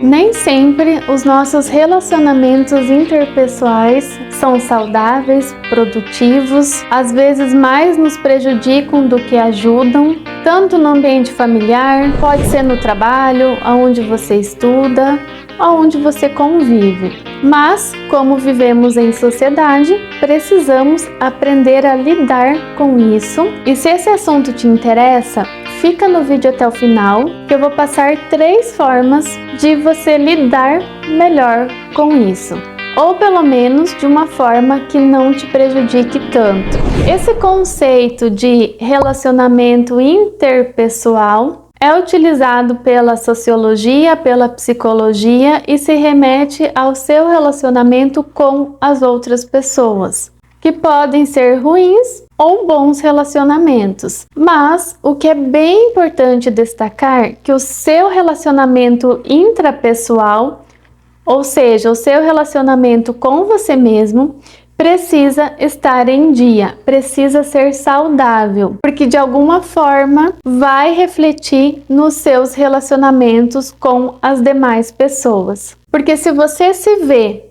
Nem sempre os nossos relacionamentos interpessoais são saudáveis, produtivos, às vezes mais nos prejudicam do que ajudam, tanto no ambiente familiar, pode ser no trabalho, onde você estuda, onde você convive. Mas, como vivemos em sociedade, precisamos aprender a lidar com isso. E se esse assunto te interessa, fica no vídeo até o final, que eu vou passar 3 formas de você lidar melhor com isso. Ou pelo menos de uma forma que não te prejudique tanto. Esse conceito de relacionamento interpessoal é utilizado pela sociologia, pela psicologia e se remete ao seu relacionamento com as outras pessoas, que podem ser ruins ou bons relacionamentos. Mas o que é bem importante destacar é que o seu relacionamento intrapessoal, ou seja, o seu relacionamento com você mesmo, precisa estar em dia, precisa ser saudável, porque de alguma forma vai refletir nos seus relacionamentos com as demais pessoas. Porque se você se vê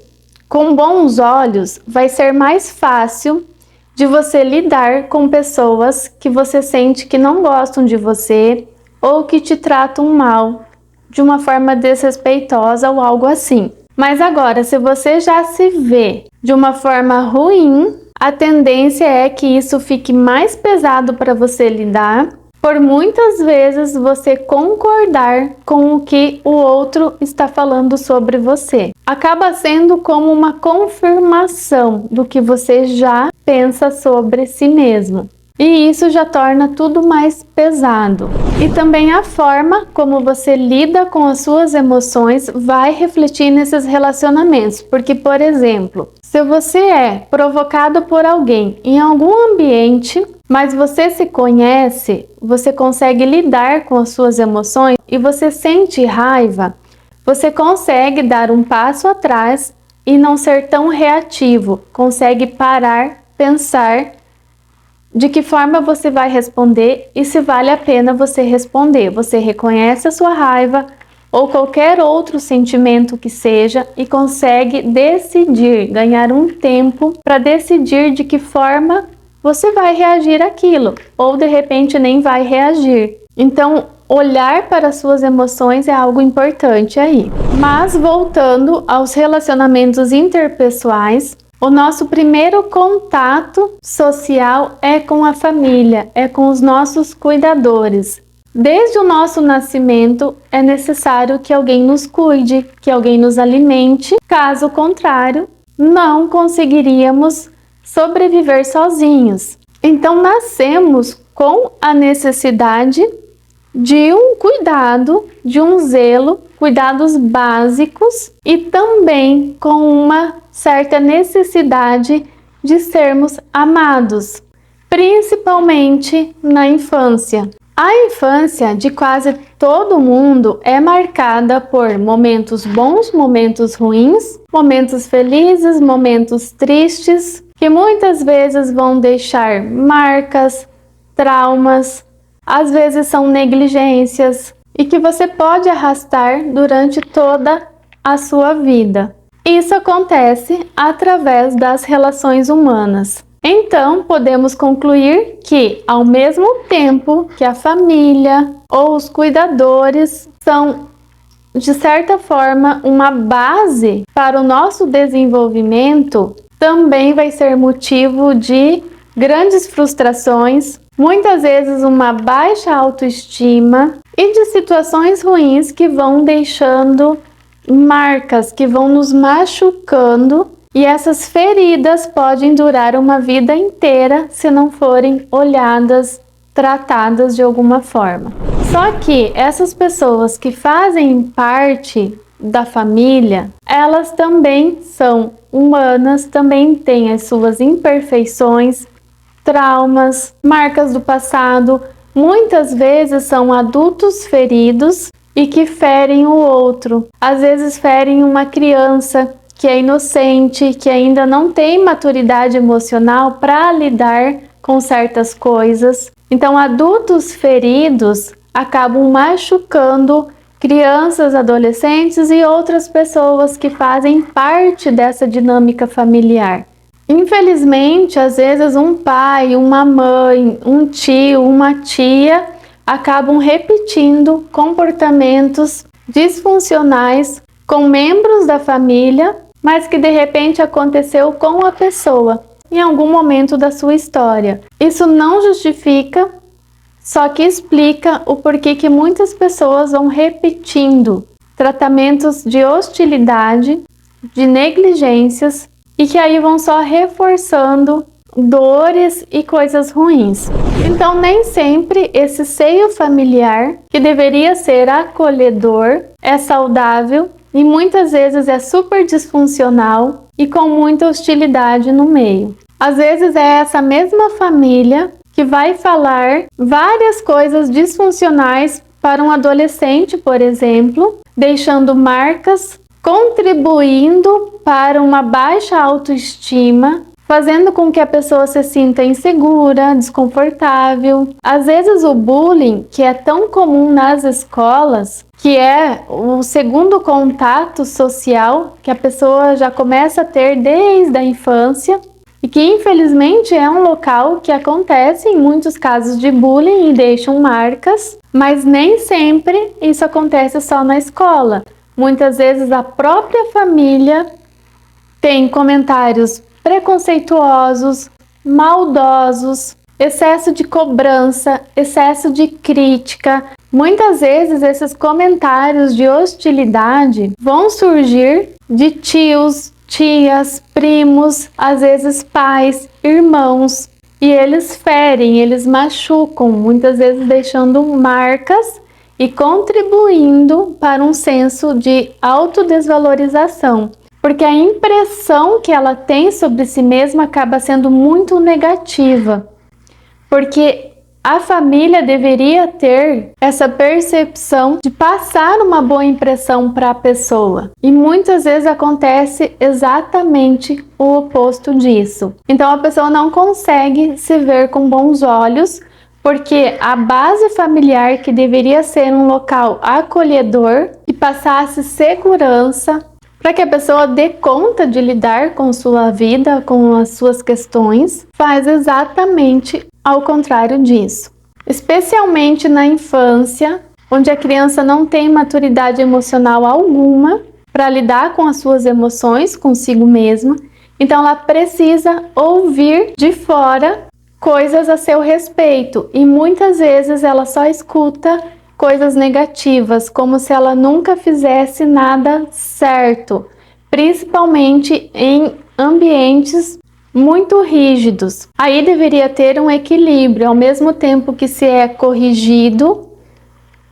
com bons olhos, vai ser mais fácil de você lidar com pessoas que você sente que não gostam de você ou que te tratam mal, de uma forma desrespeitosa ou algo assim. Mas agora, se você já se vê de uma forma ruim, a tendência é que isso fique mais pesado para você lidar, por muitas vezes você concordar com o que o outro está falando sobre você. Acaba sendo como uma confirmação do que você já pensa sobre si mesmo. E isso já torna tudo mais pesado. E também a forma como você lida com as suas emoções vai refletir nesses relacionamentos. Porque, por exemplo, se você é provocado por alguém em algum ambiente, mas você se conhece, você consegue lidar com as suas emoções e você sente raiva, você consegue dar um passo atrás e não ser tão reativo, consegue parar, pensar de que forma você vai responder e se vale a pena você responder. Você reconhece a sua raiva ou qualquer outro sentimento que seja e consegue decidir, ganhar um tempo para decidir de que forma você vai reagir àquilo, ou de repente nem vai reagir. Então, olhar para as suas emoções é algo importante aí. Mas voltando aos relacionamentos interpessoais, o nosso primeiro contato social é com a família, é com os nossos cuidadores. Desde o nosso nascimento é necessário que alguém nos cuide, que alguém nos alimente. Caso contrário, não conseguiríamos sobreviver sozinhos. Então nascemos com a necessidade de um cuidado, de um zelo, cuidados básicos e também com uma certa necessidade de sermos amados, principalmente na infância. A infância de quase todo mundo é marcada por momentos bons, momentos ruins, momentos felizes, momentos tristes, que muitas vezes vão deixar marcas, traumas, às vezes são negligências e que você pode arrastar durante toda a sua vida. Isso acontece através das relações humanas. Então, podemos concluir que, ao mesmo tempo que a família ou os cuidadores são, de certa forma, uma base para o nosso desenvolvimento, também vai ser motivo de grandes frustrações, muitas vezes uma baixa autoestima e de situações ruins que vão deixando marcas, que vão nos machucando, e essas feridas podem durar uma vida inteira se não forem olhadas, tratadas de alguma forma. Só que essas pessoas que fazem parte da família, elas também são humanas, também têm as suas imperfeições, traumas, marcas do passado. Muitas vezes são adultos feridos e que ferem o outro. Às vezes ferem uma criança que é inocente, que ainda não tem maturidade emocional para lidar com certas coisas. Então, adultos feridos acabam machucando crianças, adolescentes e outras pessoas que fazem parte dessa dinâmica familiar. Infelizmente, às vezes um pai, uma mãe, um tio, uma tia acabam repetindo comportamentos disfuncionais com membros da família, mas que de repente aconteceu com a pessoa em algum momento da sua história. Isso não justifica, só que explica o porquê que muitas pessoas vão repetindo tratamentos de hostilidade, de negligências, e que aí vão só reforçando dores e coisas ruins. Então, nem sempre esse seio familiar, que deveria ser acolhedor, é saudável e muitas vezes é super disfuncional e com muita hostilidade no meio. Às vezes é essa mesma família que vai falar várias coisas disfuncionais para um adolescente, por exemplo, deixando marcas, contribuindo para uma baixa autoestima, fazendo com que a pessoa se sinta insegura, desconfortável. Às vezes o bullying, que é tão comum nas escolas, que é o segundo contato social que a pessoa já começa a ter desde a infância, e que infelizmente é um local que acontece em muitos casos de bullying e deixam marcas, mas nem sempre isso acontece só na escola. Muitas vezes a própria família tem comentários preconceituosos, maldosos, excesso de cobrança, excesso de crítica. Muitas vezes esses comentários de hostilidade vão surgir de tios, tias, primos, às vezes pais, irmãos, e eles ferem, eles machucam, muitas vezes deixando marcas e contribuindo para um senso de autodesvalorização, porque a impressão que ela tem sobre si mesma acaba sendo muito negativa, porque a família deveria ter essa percepção de passar uma boa impressão para a pessoa. E muitas vezes acontece exatamente o oposto disso. Então a pessoa não consegue se ver com bons olhos, porque a base familiar, que deveria ser um local acolhedor e passasse segurança para que a pessoa dê conta de lidar com sua vida, com as suas questões, faz exatamente ao contrário disso. Especialmente na infância, onde a criança não tem maturidade emocional alguma para lidar com as suas emoções consigo mesma, então ela precisa ouvir de fora coisas a seu respeito, e muitas vezes ela só escuta coisas negativas, como se ela nunca fizesse nada certo, principalmente em ambientes muito rígidos. Aí deveria ter um equilíbrio, ao mesmo tempo que se é corrigido,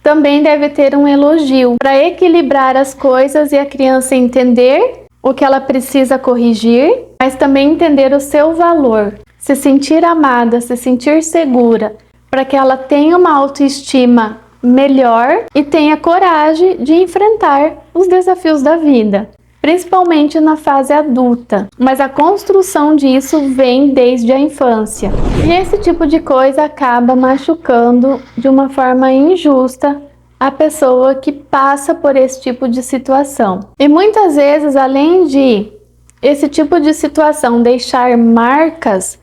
também deve ter um elogio, para equilibrar as coisas e a criança entender o que ela precisa corrigir, mas também entender o seu valor, se sentir amada, se sentir segura, para que ela tenha uma autoestima melhor e tenha coragem de enfrentar os desafios da vida, principalmente na fase adulta. Mas a construção disso vem desde a infância. E esse tipo de coisa acaba machucando de uma forma injusta a pessoa que passa por esse tipo de situação. E muitas vezes, além de esse tipo de situação deixar marcas,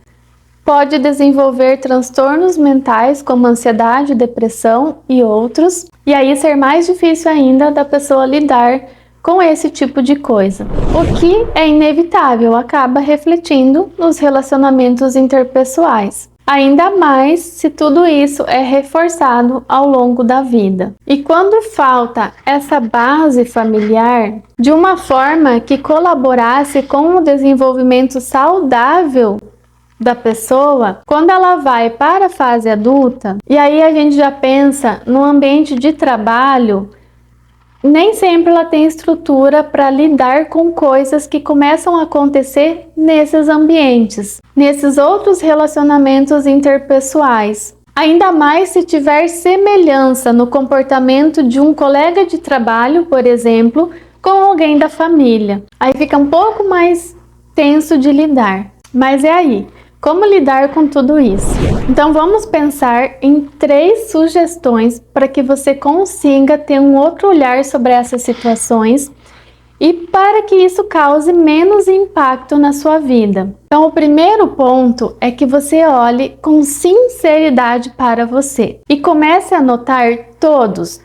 pode desenvolver transtornos mentais como ansiedade, depressão e outros, e aí ser mais difícil ainda da pessoa lidar com esse tipo de coisa. O que é inevitável, acaba refletindo nos relacionamentos interpessoais. Ainda mais se tudo isso é reforçado ao longo da vida. E quando falta essa base familiar de uma forma que colaborasse com o desenvolvimento saudável da pessoa, quando ela vai para a fase adulta, e aí a gente já pensa no ambiente de trabalho, nem sempre ela tem estrutura para lidar com coisas que começam a acontecer nesses ambientes, nesses outros relacionamentos interpessoais. Ainda mais se tiver semelhança no comportamento de um colega de trabalho, por exemplo, com alguém da família. Aí fica um pouco mais tenso de lidar. Mas é aí. Como lidar com tudo isso? Então vamos pensar em 3 sugestões para que você consiga ter um outro olhar sobre essas situações e para que isso cause menos impacto na sua vida. Então o primeiro ponto é que você olhe com sinceridade para você e comece a notar todos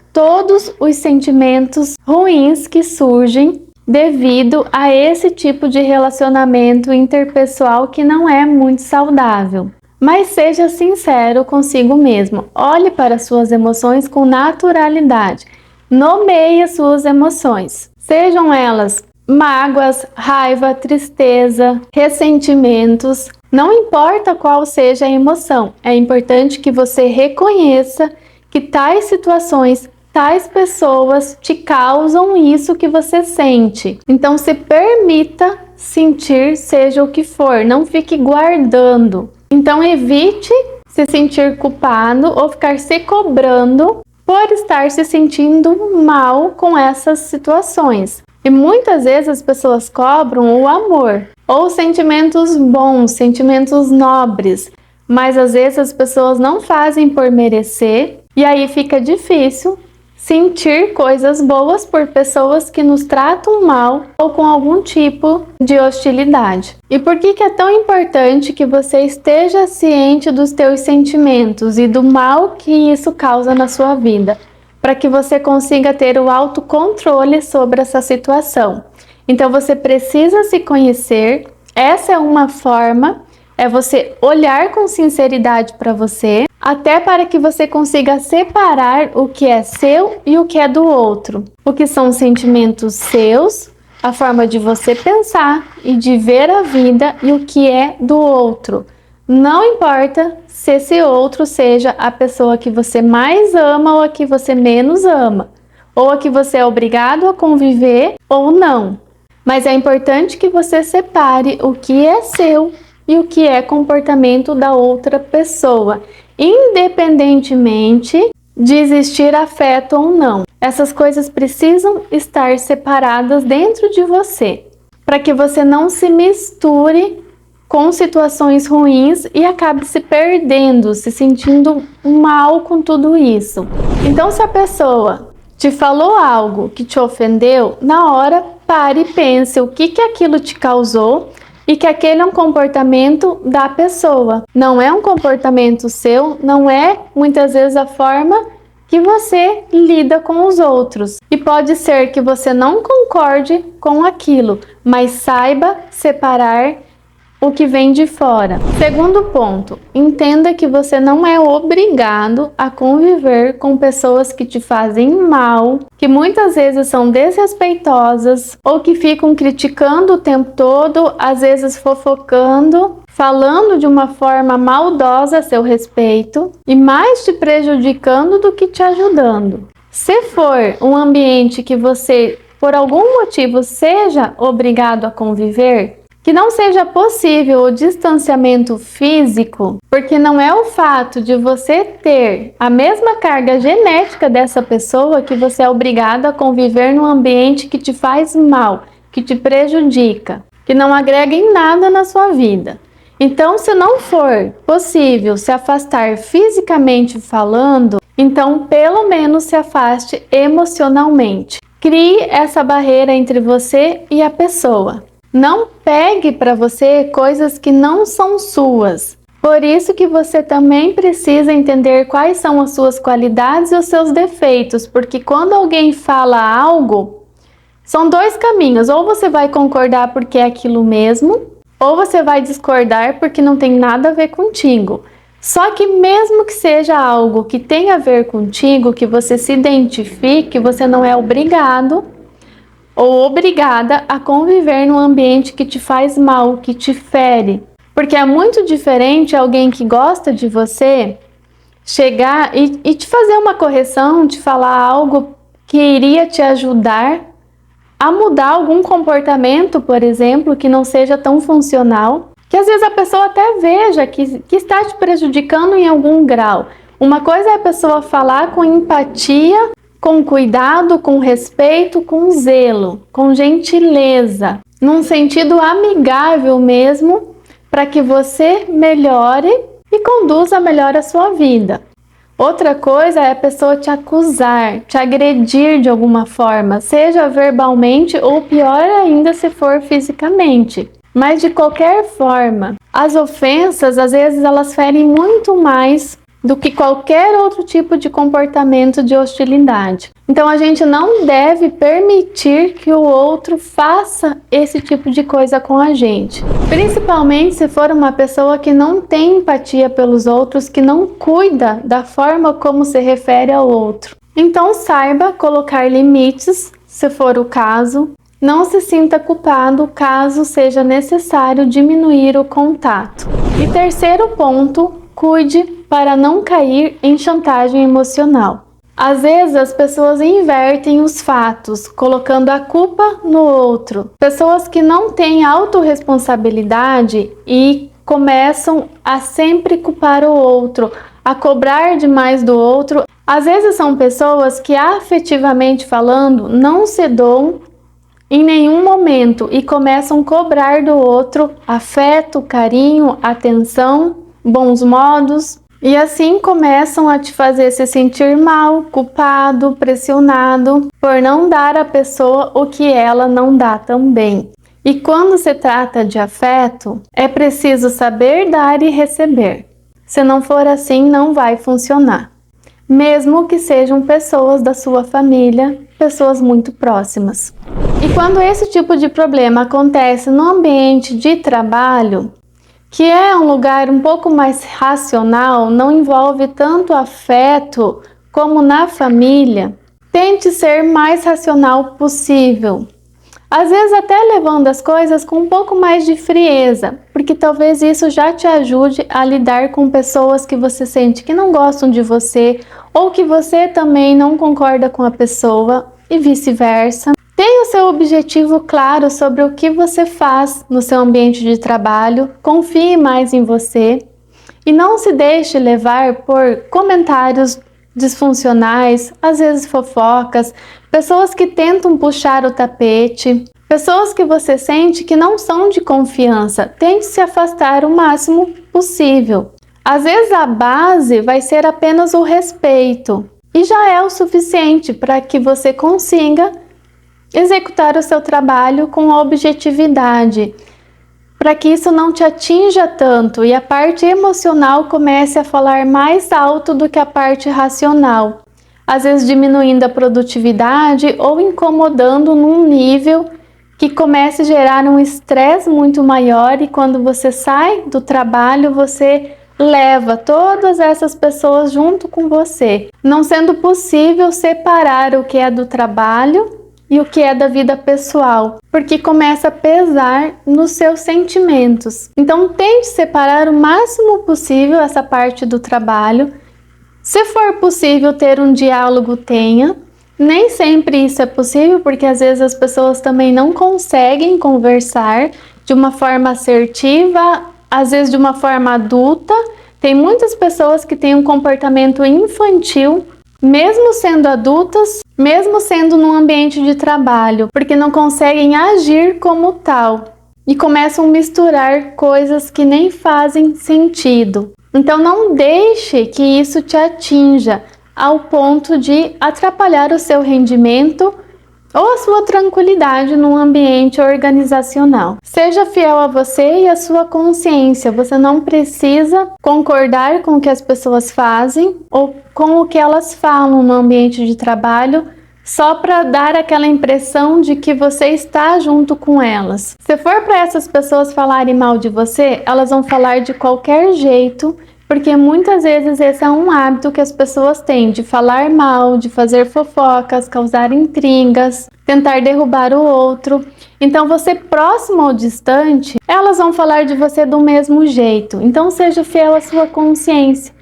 os sentimentos ruins que surgem devido a esse tipo de relacionamento interpessoal que não é muito saudável. Mas seja sincero consigo mesmo. Olhe para suas emoções com naturalidade. Nomeie suas emoções. Sejam elas mágoas, raiva, tristeza, ressentimentos. Não importa qual seja a emoção. É importante que você reconheça que tais situações, tais pessoas te causam isso que você sente. Então se permita sentir, seja o que for, não fique guardando. Então evite se sentir culpado ou ficar se cobrando por estar se sentindo mal com essas situações. E muitas vezes as pessoas cobram o amor ou sentimentos bons, sentimentos nobres, mas às vezes as pessoas não fazem por merecer e aí fica difícil sentir coisas boas por pessoas que nos tratam mal ou com algum tipo de hostilidade. E por que é tão importante que você esteja ciente dos teus sentimentos e do mal que isso causa na sua vida, para que você consiga ter o autocontrole sobre essa situação. Então você precisa se conhecer, essa é uma forma, é você olhar com sinceridade para você, até para que você consiga separar o que é seu e o que é do outro. O que são sentimentos seus, a forma de você pensar e de ver a vida, e o que é do outro. Não importa se esse outro seja a pessoa que você mais ama ou a que você menos ama, ou a que você é obrigado a conviver ou não. Mas é importante que você separe o que é seu e o que é comportamento da outra pessoa, independentemente de existir afeto ou não. Essas coisas precisam estar separadas dentro de você, para que você não se misture com situações ruins e acabe se perdendo, se sentindo mal com tudo isso. Então, se a pessoa te falou algo que te ofendeu, na hora pare e pense o que aquilo te causou e que aquele é um comportamento da pessoa. Não é um comportamento seu, não é muitas vezes a forma que você lida com os outros. E pode ser que você não concorde com aquilo, mas saiba separar o que vem de fora. Segundo ponto, entenda que você não é obrigado a conviver com pessoas que te fazem mal, que muitas vezes são desrespeitosas ou que ficam criticando o tempo todo, às vezes fofocando, falando de uma forma maldosa a seu respeito e mais te prejudicando do que te ajudando. Se for um ambiente que você, por algum motivo, seja obrigado a conviver, que não seja possível o distanciamento físico, porque não é o fato de você ter a mesma carga genética dessa pessoa que você é obrigado a conviver num ambiente que te faz mal, que te prejudica, que não agrega em nada na sua vida. Então, se não for possível se afastar fisicamente falando, então pelo menos se afaste emocionalmente. Crie essa barreira entre você e a pessoa. Não pegue para você coisas que não são suas. Por isso que você também precisa entender quais são as suas qualidades e os seus defeitos, porque quando alguém fala algo, são 2 caminhos. Ou você vai concordar porque é aquilo mesmo, ou você vai discordar porque não tem nada a ver contigo. Só que mesmo que seja algo que tenha a ver contigo, que você se identifique, você não é obrigado ou obrigada a conviver num ambiente que te faz mal, que te fere. Porque é muito diferente alguém que gosta de você chegar e te fazer uma correção, te falar algo que iria te ajudar a mudar algum comportamento, por exemplo, que não seja tão funcional, que às vezes a pessoa até veja que está te prejudicando em algum grau. Uma coisa é a pessoa falar com empatia, com cuidado, com respeito, com zelo, com gentileza, num sentido amigável mesmo, para que você melhore e conduza melhor a sua vida. Outra coisa é a pessoa te acusar, te agredir de alguma forma, seja verbalmente ou pior ainda se for fisicamente. Mas de qualquer forma, as ofensas às vezes elas ferem muito mais do que qualquer outro tipo de comportamento de hostilidade. Então a gente não deve permitir que o outro faça esse tipo de coisa com a gente. Principalmente se for uma pessoa que não tem empatia pelos outros, que não cuida da forma como se refere ao outro. Então saiba colocar limites, se for o caso. Não se sinta culpado caso seja necessário diminuir o contato. E terceiro ponto, cuide para não cair em chantagem emocional. Às vezes as pessoas invertem os fatos, colocando a culpa no outro. Pessoas que não têm autorresponsabilidade e começam a sempre culpar o outro, a cobrar demais do outro. Às vezes são pessoas que afetivamente falando não se doam em nenhum momento e começam a cobrar do outro afeto, carinho, atenção, bons modos, e assim começam a te fazer se sentir mal, culpado, pressionado por não dar à pessoa o que ela não dá também. E quando se trata de afeto, é preciso saber dar e receber. Se não for assim, não vai funcionar. Mesmo que sejam pessoas da sua família, pessoas muito próximas. E quando esse tipo de problema acontece no ambiente de trabalho, que é um lugar um pouco mais racional, não envolve tanto afeto como na família, tente ser mais racional possível. Às vezes até levando as coisas com um pouco mais de frieza, porque talvez isso já te ajude a lidar com pessoas que você sente que não gostam de você, ou que você também não concorda com a pessoa, e vice-versa. Tenha o seu objetivo claro sobre o que você faz no seu ambiente de trabalho, confie mais em você e não se deixe levar por comentários disfuncionais, às vezes fofocas, pessoas que tentam puxar o tapete, pessoas que você sente que não são de confiança. Tente se afastar o máximo possível. Às vezes a base vai ser apenas o respeito e já é o suficiente para que você consiga executar o seu trabalho com objetividade, para que isso não te atinja tanto e a parte emocional comece a falar mais alto do que a parte racional, às vezes diminuindo a produtividade ou incomodando num nível que comece a gerar um estresse muito maior, e quando você sai do trabalho, você leva todas essas pessoas junto com você, não sendo possível separar o que é do trabalho e o que é da vida pessoal, porque começa a pesar nos seus sentimentos. Então tente separar o máximo possível essa parte do trabalho. Se for possível ter um diálogo, tenha. Nem sempre isso é possível, porque às vezes as pessoas também não conseguem conversar de uma forma assertiva, às vezes de uma forma adulta. Tem muitas pessoas que têm um comportamento infantil, mesmo sendo adultas, mesmo sendo num ambiente de trabalho, porque não conseguem agir como tal e começam a misturar coisas que nem fazem sentido. Então não deixe que isso te atinja ao ponto de atrapalhar o seu rendimento ou a sua tranquilidade num ambiente organizacional. Seja fiel a você e a sua consciência. Você não precisa concordar com o que as pessoas fazem ou com o que elas falam no ambiente de trabalho só para dar aquela impressão de que você está junto com elas. Se for para essas pessoas falarem mal de você, elas vão falar de qualquer jeito, porque muitas vezes esse é um hábito que as pessoas têm, de falar mal, de fazer fofocas, causar intrigas, tentar derrubar o outro. Então você próximo ou distante, elas vão falar de você do mesmo jeito. Então seja fiel à sua consciência,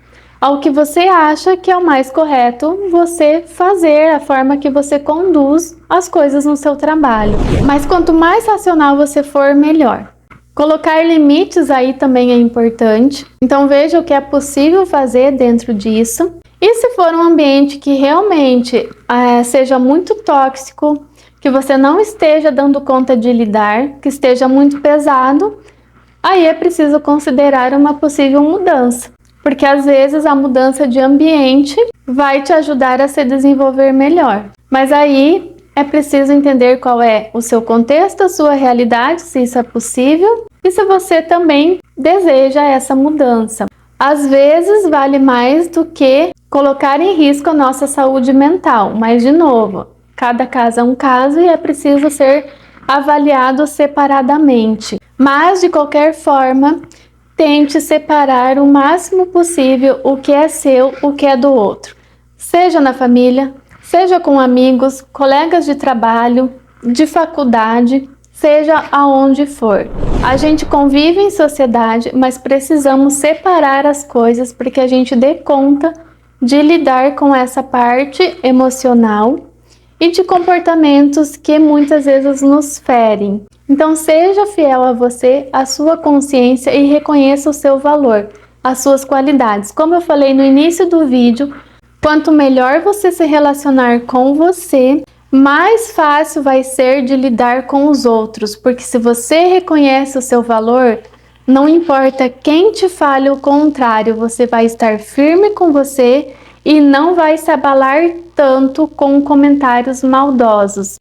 ao que você acha que é o mais correto você fazer, a forma que você conduz as coisas no seu trabalho. Mas quanto mais racional você for, melhor. Colocar limites aí também é importante, então veja o que é possível fazer dentro disso. E se for um ambiente que realmente seja muito tóxico, que você não esteja dando conta de lidar, que esteja muito pesado, aí é preciso considerar uma possível mudança, porque às vezes a mudança de ambiente vai te ajudar a se desenvolver melhor. Mas aí é preciso entender qual é o seu contexto, a sua realidade, se isso é possível e se você também deseja essa mudança. Às vezes vale mais do que colocar em risco a nossa saúde mental, mas de novo, cada caso é um caso e é preciso ser avaliado separadamente. Mas de qualquer forma, tente separar o máximo possível o que é seu, o que é do outro. Seja na família, seja com amigos, colegas de trabalho, de faculdade, seja aonde for. A gente convive em sociedade, mas precisamos separar as coisas para que a gente dê conta de lidar com essa parte emocional e de comportamentos que muitas vezes nos ferem. Então seja fiel a você, à sua consciência e reconheça o seu valor, as suas qualidades. Como eu falei no início do vídeo, quanto melhor você se relacionar com você, mais fácil vai ser de lidar com os outros, porque se você reconhece o seu valor, não importa quem te fale o contrário, você vai estar firme com você e não vai se abalar tanto com comentários maldosos.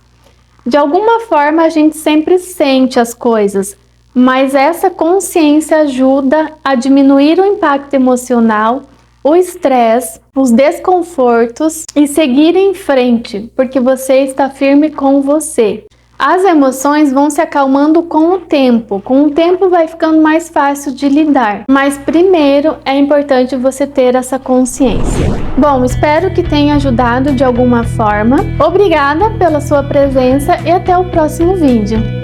De alguma forma a gente sempre sente as coisas, mas essa consciência ajuda a diminuir o impacto emocional, o estresse, os desconfortos e seguir em frente, porque você está firme com você. As emoções vão se acalmando com o tempo vai ficando mais fácil de lidar, mas primeiro é importante você ter essa consciência. Bom, espero que tenha ajudado de alguma forma. Obrigada pela sua presença e até o próximo vídeo.